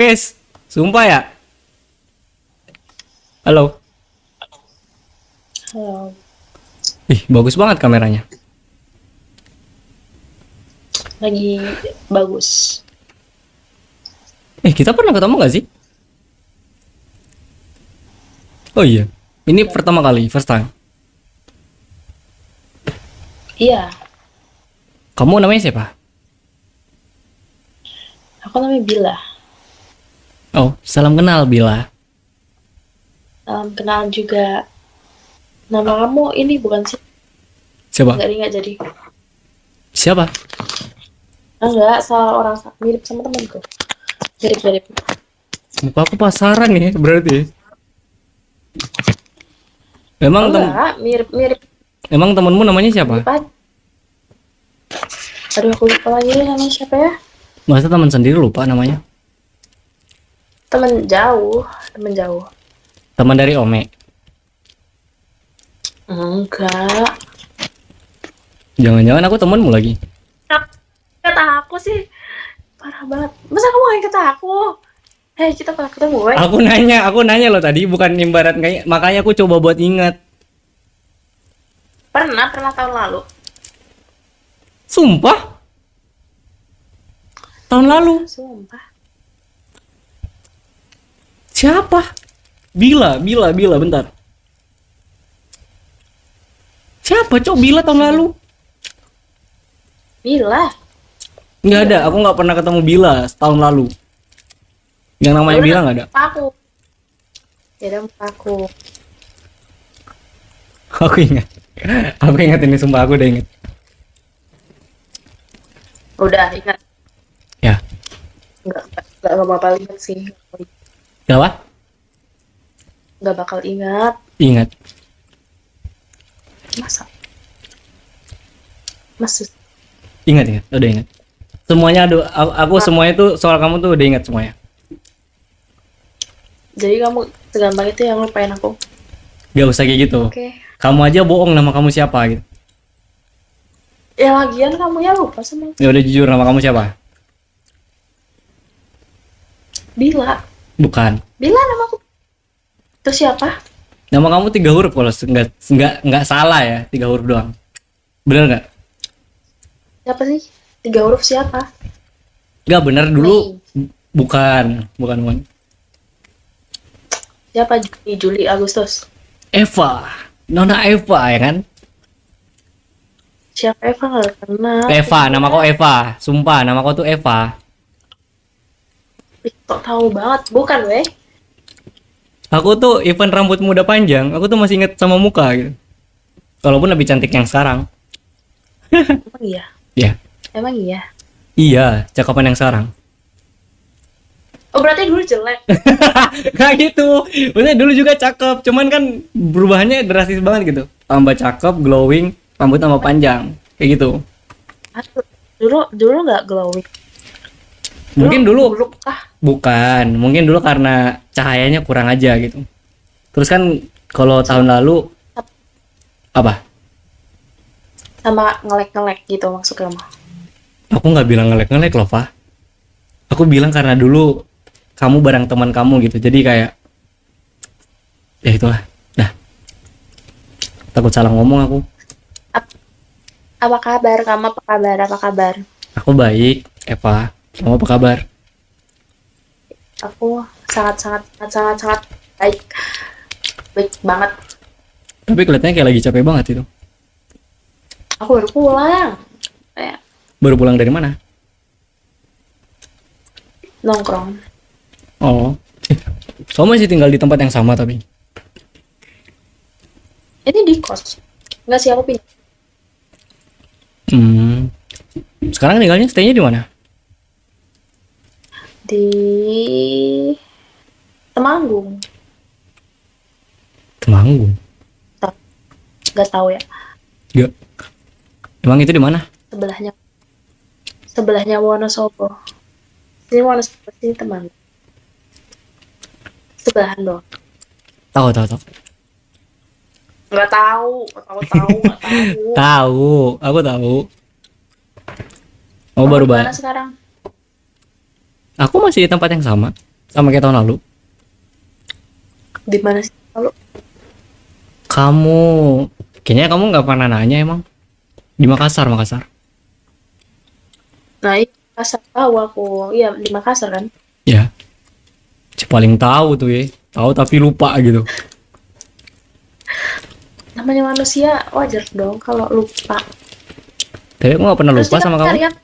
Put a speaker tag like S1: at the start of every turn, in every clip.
S1: Guys, sumpah ya. Halo.
S2: Halo.
S1: Ih, bagus banget kameranya.
S2: Lagi bagus.
S1: Kita pernah ketemu gak sih? Oh iya. Ini pertama kali, first time.
S2: Iya,
S1: Kamu namanya siapa?
S2: aku namanya Bila.
S1: Oh, salam kenal Bila.
S2: Salam kenal juga. Nama kamu ini bukan sih?
S1: Siapa?
S2: Enggak jadi.
S1: Siapa?
S2: Enggak, salah orang mirip sama temanku. Mirip-mirip.
S1: Muka aku pasaran nih berarti. Emang
S2: Enggak, mirip-mirip
S1: emang temenmu namanya siapa?
S2: aja. Aduh, aku lupa lagi namanya siapa ya?
S1: Masa teman sendiri lupa namanya?
S2: Temen jauh, temen jauh.
S1: Teman dari Ome.
S2: Enggak.
S1: Jangan-jangan aku temenmu lagi.
S2: Kata aku sih parah banget. Masa kamu gak kata aku? Hei, kita pernah ketemu, woy.
S1: Aku nanya loh tadi, bukan ibarat kayak, makanya aku coba buat ingat.
S2: Pernah tahun lalu.
S1: Sumpah? Tahun lalu?
S2: Sumpah.
S1: Siapa? Bila, bentar. Siapa, Cok? Bila tahun lalu?
S2: Bila.
S1: Nggak ada, aku nggak pernah ketemu Bila tahun lalu. Yang namanya Bila nggak ada.
S2: Aku. Ya udah aku.
S1: Aku ingat. Aku ingat ini, sumpah aku udah ingat.
S2: Udah ingat.
S1: Ya,
S2: Enggak bakal ingat sih.
S1: apa?
S2: Enggak bakal ingat.
S1: Ingat.
S2: Masa? Maksud
S1: Ingat, udah ingat. Semuanya, aduh, aku semuanya tuh soal kamu tuh udah ingat semuanya.
S2: jadi kamu segampang itu yang lupain aku.
S1: Gak usah kayak gitu.
S2: Oke.
S1: Kamu aja bohong nama kamu siapa gitu.
S2: Ya lagian kamu ya lupa sama
S1: Ya udah jujur, nama kamu siapa?
S2: Bila.
S1: Bukan.
S2: Bila namaku. Terus siapa?
S1: Nama kamu 3 huruf kalau nggak salah ya, 3 huruf doang. Bener nggak?
S2: Siapa sih? 3 huruf siapa?
S1: Nggak bener dulu. Bukan.
S2: Siapa? Juli, Agustus.
S1: Eva, Nona Eva ya kan?
S2: Siapa Eva nggak kenal.
S1: Eva, nama kau Eva. Sumpah, nama kau tuh Eva.
S2: Ih, kok tahu banget? Bukan, weh.
S1: Aku tuh event rambut muda panjang, aku tuh masih inget sama muka gitu. Walaupun lebih cantik yang sekarang.
S2: Emang iya?
S1: Ya,
S2: Emang iya?
S1: iya, cakapan yang sekarang.
S2: Oh, berarti dulu jelek.
S1: Kayak gitu. Maksudnya dulu juga cakep, cuman kan perubahannya drastis banget gitu. Tambah cakep, glowing, rambut tambah panjang. Kayak gitu.
S2: Aduh, dulu nggak glowing.
S1: Mungkin dulu
S2: Buluk kah?
S1: bukan, mungkin dulu karena cahayanya kurang aja gitu. Terus kan kalau tahun lalu apa?
S2: Sama ngelek-ngelek gitu maksudnya mah.
S1: Aku nggak bilang ngelek-ngelek loh, Pak. Aku bilang karena dulu kamu bareng teman kamu gitu. Jadi kayak ya itulah. Dah. Takut salah ngomong aku.
S2: Apa kabar? Kamu apa kabar? Apa kabar?
S1: Aku baik, Eva. Kamu apa kabar?
S2: Aku sangat baik. Baik banget.
S1: Tapi kelihatannya kayak lagi capek banget itu.
S2: Aku baru pulang. Kayak
S1: Baru pulang dari mana?
S2: nongkrong.
S1: Oh. Kamu masih tinggal di tempat yang sama tapi.
S2: Ini di kos. Enggak sih, aku pindah.
S1: Sekarang tinggalnya stay-nya di mana?
S2: Di Temanggung.
S1: Temanggung.
S2: Gak tahu ya.
S1: Gak. Emang itu di mana?
S2: Sebelahnya Wonosobo. Ini Wonosobo, sini Temanggung. Sebelahan doang.
S1: Tahu.
S2: Nggak tahu.
S1: Tahu, aku tahu. Oh,
S2: Kamu
S1: baru
S2: di mana
S1: banget.
S2: sekarang?
S1: Aku masih di tempat yang sama. sama kayak tahun lalu.
S2: Di mana sih kalau
S1: Kamu kayaknya kamu nggak pernah nanya emang di Makassar, Makassar.
S2: naik Makassar tahu aku. Iya di Makassar kan.
S1: Ya, paling tahu tuh ya. Tahu tapi lupa gitu.
S2: Namanya manusia wajar dong kalau lupa.
S1: Tapi aku nggak pernah
S2: Terus
S1: lupa
S2: kita
S1: sama kamu.
S2: cari apa?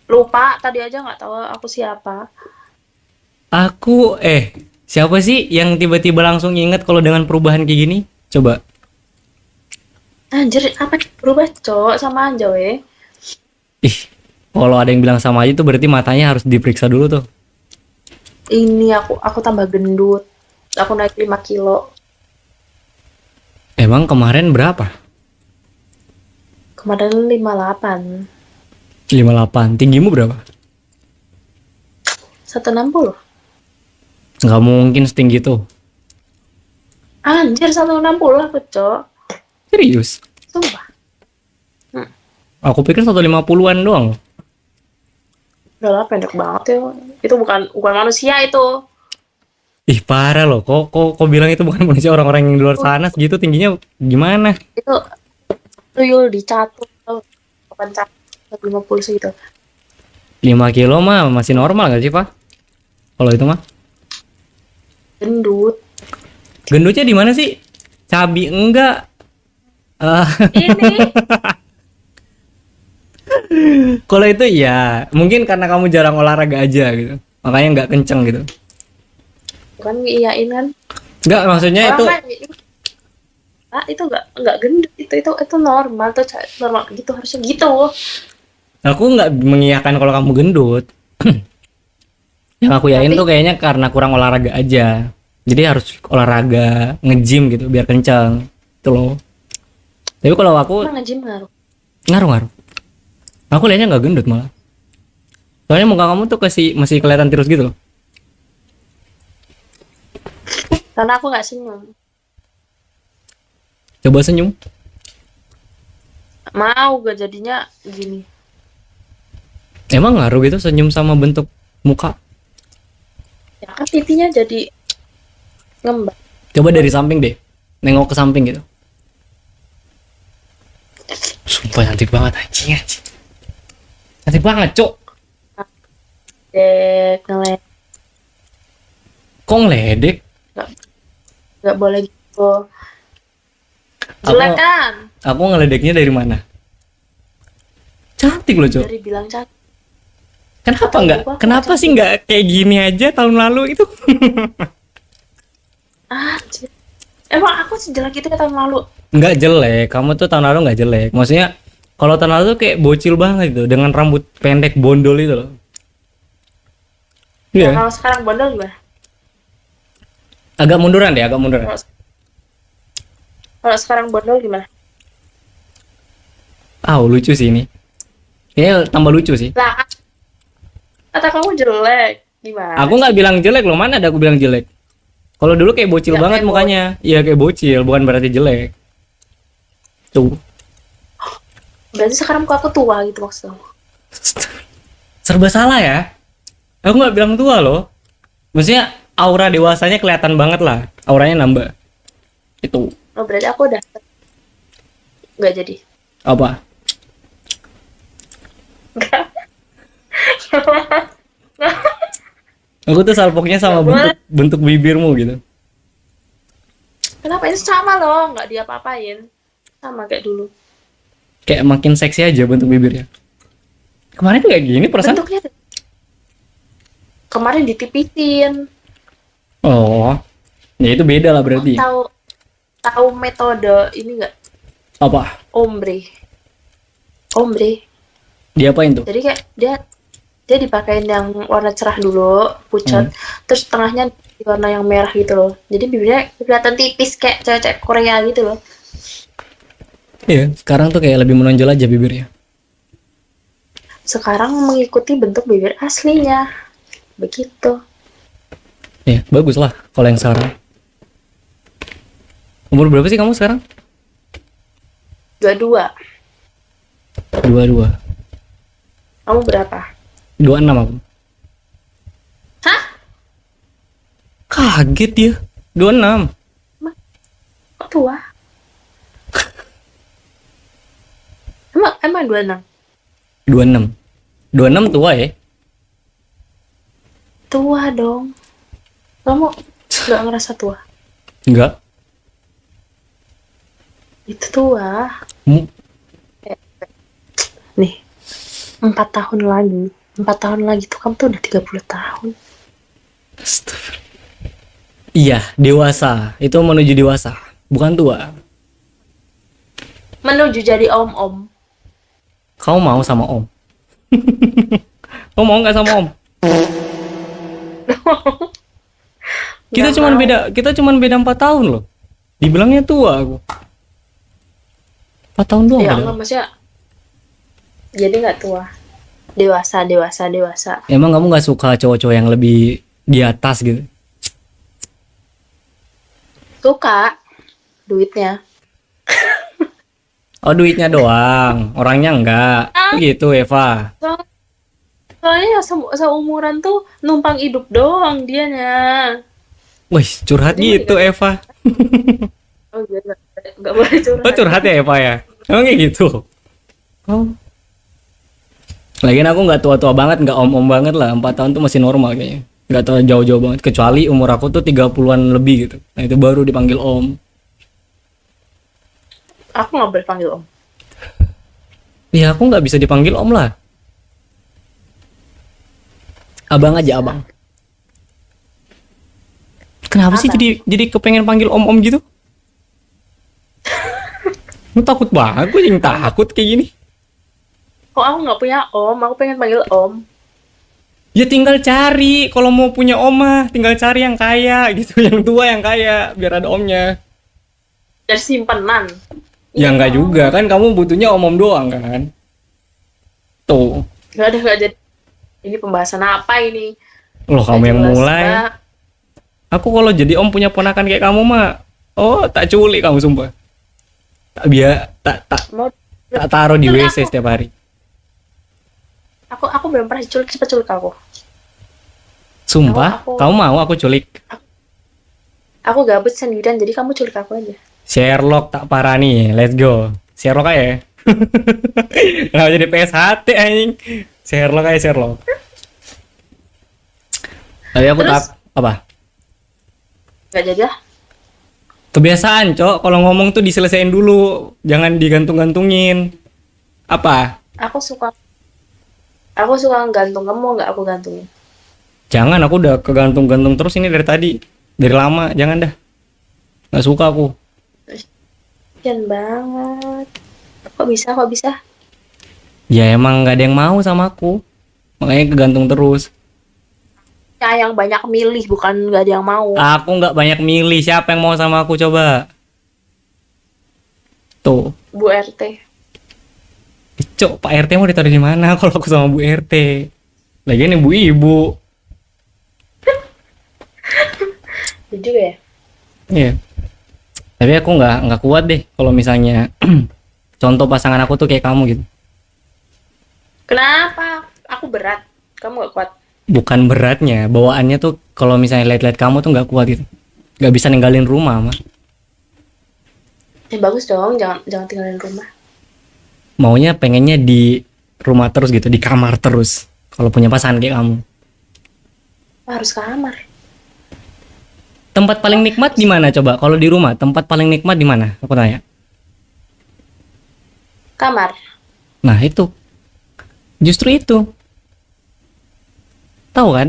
S2: Lupa tadi aja nggak tahu aku siapa.
S1: Aku siapa sih yang tiba-tiba langsung inget kalau dengan perubahan kayak gini? Coba.
S2: Anjir apa berubah cowok sama aja weh.
S1: Ih, kalau ada yang bilang sama aja tuh berarti matanya harus diperiksa dulu tuh.
S2: Ini aku tambah gendut. Aku naik 5 kilo.
S1: Emang kemarin berapa?
S2: Kemarin 58.
S1: 58. Tinggimu berapa?
S2: 160.
S1: Nggak mungkin setinggi itu.
S2: Anjir 160 aku cok.
S1: Serius?
S2: Sumpah.
S1: Aku pikir 150-an doang.
S2: Udah lah pendek banget ya. Itu bukan manusia itu.
S1: Ih, parah loh. Kok bilang itu bukan manusia, orang-orang yang di luar sana segitu tingginya gimana?
S2: Itu tuyul dicatur. Kapan catur 50 segitu.
S1: 5 kilo mah masih normal gak sih, Pak? Kalau itu mah.
S2: Gendut.
S1: Gendutnya di mana sih? Cabi enggak?
S2: Ini
S1: Kalau itu ya mungkin karena kamu jarang olahraga aja gitu. Makanya nggak kenceng gitu.
S2: bukan iyain kan.
S1: Nggak, maksudnya
S2: Orang
S1: itu
S2: kan itu enggak gendut itu normal tuh normal gitu harusnya gitu.
S1: aku nggak mengiyakan kalau kamu gendut. Yang aku yakin
S2: Tapi-
S1: tuh kayaknya karena kurang olahraga aja. Jadi harus olahraga, nge-gym gitu biar kencang. Itu loh. Tapi kalau aku
S2: Emang nge-gym ngaruh.
S1: ngaruh-ngaruh. Aku lihatnya nggak gendut malah. Soalnya muka kamu tuh masih kelihatan tirus gitu loh.
S2: Karena aku nggak senyum.
S1: Coba senyum.
S2: Mau gak jadinya gini.
S1: Emang ngaruh gitu senyum sama bentuk muka?
S2: Ya kan pipinya jadi ngembang.
S1: Coba dari samping deh. Nengok ke samping gitu. Sumpah cantik banget anjing. Cantik banget, Cok.
S2: Ngeledek
S1: Kok ngeledek?
S2: nggak boleh gitu. Jelek
S1: Aku-
S2: kan?
S1: Aku ngeledeknya dari mana? Cantik loh, Cok.
S2: Dari bilang cantik.
S1: Kenapa
S2: Atau
S1: enggak?
S2: gua
S1: Kenapa
S2: cantik.
S1: sih enggak kayak gini aja tahun lalu itu?
S2: Anjir. Emang aku sejelek itu ke tahun lalu.
S1: Enggak jelek. Kamu tuh tahun lalu enggak jelek. Maksudnya kalau tahun lalu tuh kayak bocil banget gitu dengan rambut pendek bondol itu loh.
S2: Nah,
S1: Iya.
S2: kalau sekarang bondol gimana?
S1: Agak munduran deh, agak munduran.
S2: Kalau sekarang bondol gimana?
S1: Lucu sih ini. Kayaknya tambah lucu sih.
S2: Lah, kata kamu jelek. Gimana?
S1: Aku nggak bilang jelek loh, mana ada aku bilang jelek. Kalau dulu kayak bocil
S2: Ya,
S1: banget
S2: kayak
S1: mukanya. Iya kayak bocil, bukan berarti jelek. Tuh.
S2: Berarti sekarang muka aku tua gitu maksudnya.
S1: Serba salah ya. Aku nggak bilang tua loh. Maksudnya aura dewasanya kelihatan banget lah. Auranya nambah. Itu
S2: Oh, berarti aku udah nggak jadi.
S1: apa? Aku tuh salpoknya sama
S2: Nggak boleh.
S1: bentuk bibirmu gitu.
S2: Kenapa ini sama loh, nggak diapa-apain. Sama kayak dulu.
S1: Kayak makin seksi aja bentuk bibirnya. Kemarin tuh kayak gini perasaan.
S2: Bentuknya tuh. Kemarin ditipisin.
S1: Oh. Ya itu beda lah berarti.
S2: Tahu metode ini nggak?
S1: Apa?
S2: Ombre.
S1: Diapain tuh?
S2: Jadi kayak dia dipakein yang warna cerah dulu, pucat, terus tengahnya di warna yang merah gitu loh. Jadi bibirnya kelihatan tipis kayak cewek-cewek Korea gitu loh.
S1: Iya, sekarang tuh kayak lebih menonjol aja bibirnya.
S2: Sekarang mengikuti bentuk bibir aslinya. Begitu.
S1: Iya, bagus lah kalau yang sekarang. Umur berapa sih kamu sekarang?
S2: 22.
S1: 22.
S2: Kamu berapa?
S1: 26 aku. Kaget dia. 26.
S2: Kok tua? Emang 26?
S1: 26. 26 tua ya?
S2: Tua dong. Kamu nggak ngerasa tua?
S1: Enggak.
S2: Itu tua.
S1: Mu-
S2: Nih, 4 tahun lagi. 4 tahun lagi tuh kamu tuh udah 30 tahun.
S1: Astagfirullah. Iya, dewasa. Itu menuju dewasa, bukan tua.
S2: Menuju jadi om-om.
S1: Kau mau sama om? Kau mau nggak sama om? Kita
S2: Nggak
S1: cuman
S2: mau.
S1: beda 4 tahun loh. Dibilangnya tua aku. 4 tahun doang
S2: Ya
S1: beda.
S2: enggak, maksudnya jadi nggak tua. Dewasa.
S1: Emang kamu nggak suka cowok-cowok yang lebih di atas gitu?
S2: Suka duitnya.
S1: Oh, duitnya doang, orangnya enggak. Gitu, Eva.
S2: Soalnya seumuran tuh numpang hidup doang dianya.
S1: Wih, curhat gitu, Eva.
S2: Oh iya, nggak boleh curhat.
S1: Oh, curhat ya, Eva ya? Emang kayak gitu? Oh. Lagian aku nggak tua-tua banget, nggak om-om banget lah. 4 tahun tuh masih normal kayaknya. Nggak tua jauh-jauh banget. Kecuali umur aku tuh 30-an lebih gitu. Nah, itu baru dipanggil om.
S2: Aku nggak boleh panggil om.
S1: Ya, aku nggak bisa dipanggil om lah. Abang aja, abang. Kenapa sih
S2: Abang.
S1: jadi kepengen panggil om-om gitu? Lu takut banget, gue yang takut kayak gini.
S2: Kok aku nggak punya om, aku pengen panggil om.
S1: Ya tinggal cari, kalau mau punya om mah tinggal cari yang kaya gitu, yang tua yang kaya, biar ada omnya.
S2: Dari simpenan.
S1: Ya
S2: Iya,
S1: enggak juga, kan kamu butuhnya om-om doang kan. Tuh,
S2: nggak jadi. Ini pembahasan apa ini?
S1: loh kamu
S2: Nggak
S1: yang
S2: jelas,
S1: mulai.
S2: Mbak.
S1: Aku kalau jadi om punya ponakan kayak kamu mah, oh tak culik kamu sumpah. Tak
S2: Mau
S1: tak taruh di
S2: Culik
S1: WC
S2: aku.
S1: setiap hari.
S2: aku belum pernah diculik, cepet culik aku.
S1: Sumpah,
S2: Aku-
S1: kamu mau aku culik?
S2: Aku gabut sendirian, jadi kamu culik aku aja.
S1: Sherlock tak parah nih, let's go. Sherlock aja. Kenapa jadi PSHT anjing? Sherlock aja Sherlock. Tapi aku
S2: Terus?
S1: apa?
S2: Nggak jadi lah.
S1: Kebiasaan, Cok. Kalau ngomong tuh diselesain dulu, jangan digantung-gantungin. Apa?
S2: Aku suka gantung, kamu nggak aku gantungin.
S1: Jangan, aku udah kegantung-gantung terus ini dari tadi. Dari lama, jangan dah. Nggak suka aku.
S2: Kasian banget. Kok bisa?
S1: Ya emang nggak ada yang mau sama aku. Makanya kegantung terus.
S2: Ya, yang banyak milih, bukan nggak ada yang mau.
S1: Aku nggak banyak milih. Siapa yang mau sama aku coba? Tuh.
S2: Bu RT.
S1: Cok, Pak RT mau ditaruh di mana kalau aku sama Bu RT? Lagian ibu-ibu.
S2: Itu juga ya.
S1: Iya. Tapi aku nggak kuat deh kalau misalnya contoh pasangan aku tuh kayak kamu gitu.
S2: Kenapa? Aku berat. Kamu nggak kuat.
S1: Bukan beratnya, bawaannya tuh kalau misalnya lihat-lihat kamu tuh nggak kuat gitu. Nggak bisa ninggalin rumah, mah.
S2: Bagus dong, jangan tinggalin rumah.
S1: Maunya pengennya di rumah terus gitu, di kamar terus. Kalau punya pasangan kayak kamu.
S2: Harus kamar.
S1: Tempat paling nikmat di mana coba? Kalau di rumah, tempat paling nikmat di mana? Aku tanya.
S2: Kamar.
S1: Nah, itu. Justru itu. Tahu kan?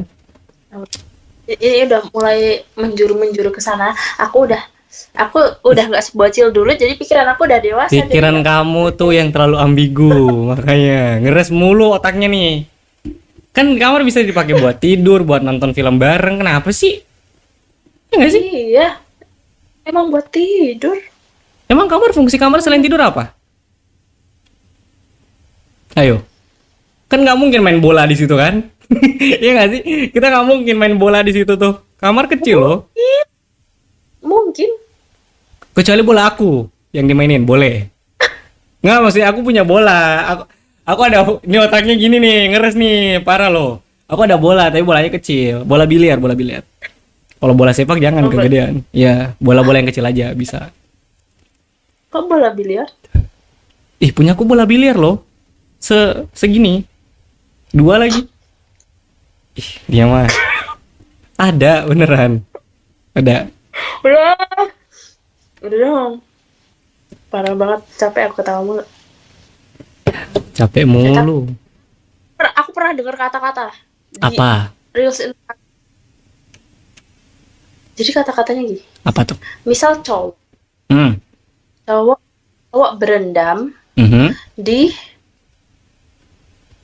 S2: Ini udah mulai menjuru ke sana. Aku udah nggak sebocil dulu, jadi pikiran aku udah dewasa.
S1: Pikiran kamu tuh yang terlalu ambigu, makanya ngeres mulu otaknya nih. Kan kamar bisa dipakai buat tidur, buat nonton film bareng. Kenapa sih? Ya nggak sih?
S2: Iya. Emang buat tidur.
S1: Emang fungsi kamar selain tidur apa? Ayo. Kan nggak mungkin main bola di situ kan? Iya nggak sih? Kita nggak mungkin main bola di situ tuh. Kamar kecil loh.
S2: Mungkin.
S1: Kecuali bola aku yang dimainin, boleh. Nggak, maksudnya aku punya bola. Aku ada, ini otaknya gini nih, ngeres nih, parah loh. Aku ada bola, tapi bolanya kecil. Bola biliar. Kalau bola sepak jangan
S2: Oh,
S1: kegedean. Ya, bola-bola yang kecil aja bisa.
S2: kok bola biliar?
S1: Ih, punya aku bola biliar loh. Segini. Dua lagi. Ih, dia mah. Ada beneran. Ada.
S2: Udah, udah dong. Parah banget, capek aku ketawa mulu.
S1: Capek mulu.
S2: Aku pernah dengar kata-kata di
S1: Apa?
S2: Reels Instagram. Jadi kata-katanya gini.
S1: Apa tuh?
S2: Misal cowok,
S1: Hmm.
S2: cowok, cowok berendam
S1: Mhm.
S2: di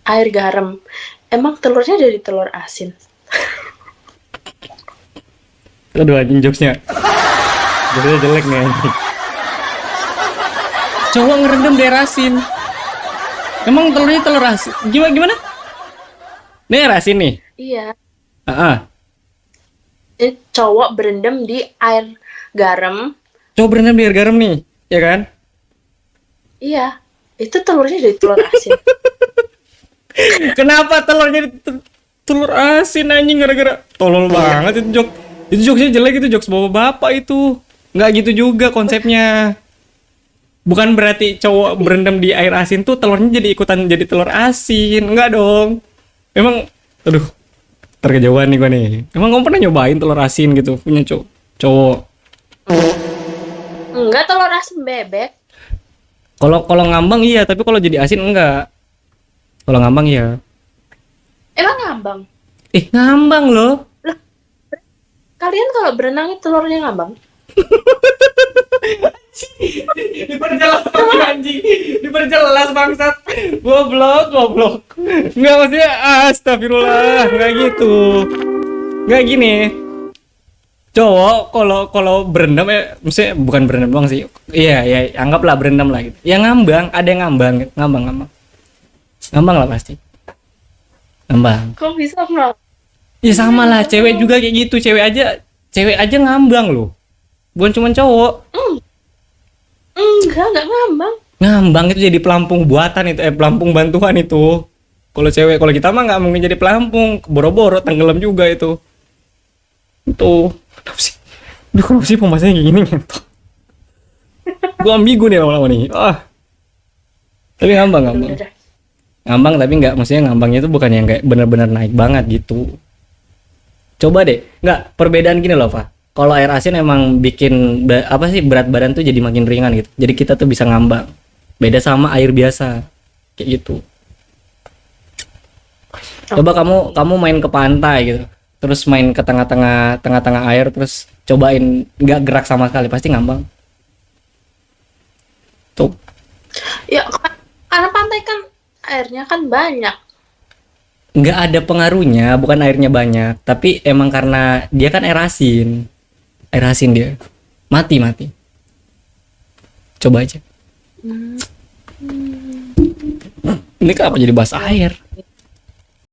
S2: air garam. Emang telurnya dari telur asin?
S1: Aduh, anjing jokesnya. Jokesnya jelek nih anjing. Cowok ngerendam di air asin. Emang telurnya telur asin? Gimana? Ini air asin nih.
S2: Iya.
S1: Ah.
S2: Jadi cowok berendam di air garam.
S1: Cowok berendam di air garam nih, ya kan?
S2: Iya. Itu telurnya dari telur asin.
S1: Kenapa telurnya telur asin anjing gara-gara tolol banget itu jok. Itu jokesnya jelek, itu jokes bapak-bapak itu. Nggak gitu juga konsepnya. Bukan berarti cowok berendam di air asin tuh telurnya jadi ikutan jadi telur asin. Enggak dong. Emang aduh, terkejauhan nih gua nih. Emang kamu pernah nyobain telur asin gitu punya cowok?
S2: Enggak, telur asin bebek.
S1: Kalau ngambang iya, tapi kalau jadi asin enggak. Kalau ngambang iya.
S2: Emang ngambang?
S1: Ngambang loh.
S2: Kalian kalau berenang telurnya ngambang?
S1: Diperjelas anjing. Diperjelas bangsat. Goblok. Enggak, maksudnya astagfirullah, enggak gitu. Enggak gini. Cowok kalau berendam maksudnya bukan berendam doang sih. Iya, anggaplah berendam lah gitu. Ya ngambang, ada yang ngambang. Ngambang lah pasti. Ngambang.
S2: Kok bisa nggak?
S1: Ya sama lah, cewek juga kayak gitu. Cewek aja ngambang loh. Bukan cuma cowok.
S2: Enggak ngambang.
S1: Ngambang itu jadi pelampung buatan itu, pelampung bantuan itu. Kalau cewek, kalau kita mah nggak mungkin jadi pelampung, boro-boro tenggelam juga itu. Itu. Kenapa sih pembahasannya kayak gini ngentot. Gua ambigu nih lama-lama nih. Tapi ngambang.
S2: Udah.
S1: Ngambang tapi nggak, maksudnya ngambangnya itu bukan yang kayak benar-benar naik banget gitu. Coba deh, nggak, perbedaan gini loh, Pak. Kalau air asin emang bikin berat badan tuh jadi makin ringan gitu. Jadi kita tuh bisa ngambang. Beda sama air biasa. Kayak gitu. Coba kamu main ke pantai gitu. Terus main ke tengah-tengah air terus cobain nggak gerak sama sekali, pasti ngambang. Tuh.
S2: Ya, karena pantai kan airnya kan banyak.
S1: Nggak ada pengaruhnya, bukan airnya banyak, tapi emang karena dia kan air asin dia mati. Coba aja. Ini kenapa jadi bahas air?